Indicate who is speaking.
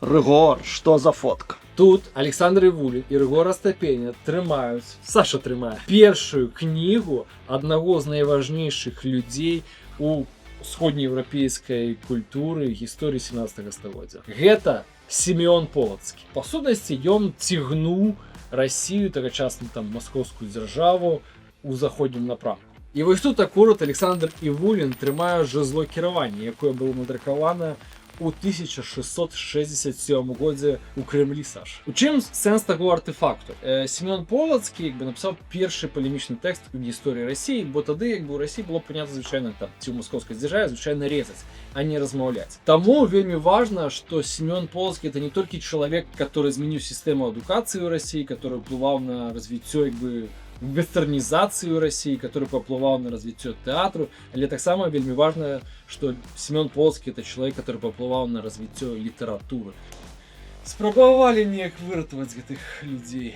Speaker 1: Рыгор, што за фотка?
Speaker 2: Тут Александр Івулін і Рыгор Астапеня трымаюць, Саша трымае, першую кнігу аднаго з найважнейшых людзей у усходнееўрапейскай культуры і гісторыі 17 стагоддзя. Гэта Сімеон Полацкі. Па сутнасці, ён цігнуў Расію, тагачасную там маскоўскую дзяржаву, у заходнім напрамку. І вось тут акурат Александр Івулін трымае жезло кіравання, якое было надрукавана у 1667 годзе у Крэмлі, Саша. У чым сэнс таго артефакту? Сімеон Полацкі напісаў першы палемічны тэкст у гісторыі Расіі, бо тады у Расіі было прынята звычайна ці ў маскоўскай дзяржаве звычайна резаць, а не размаўляць. Таму вельмі важна, што Сімеон Полацкі это не толькі чалавек, который змяніў сістэму адукацыі ў Расіі, который ўплываў на развіццё вестернізацыю Расіі, который паўплываў на развіццё тэатру, але таксама вельмі важна, што Сімеон Полацкі это чалавек, который паўплываў на развіццё літаратуры. Спрабавалі неяк выратаваць гэтых людзей.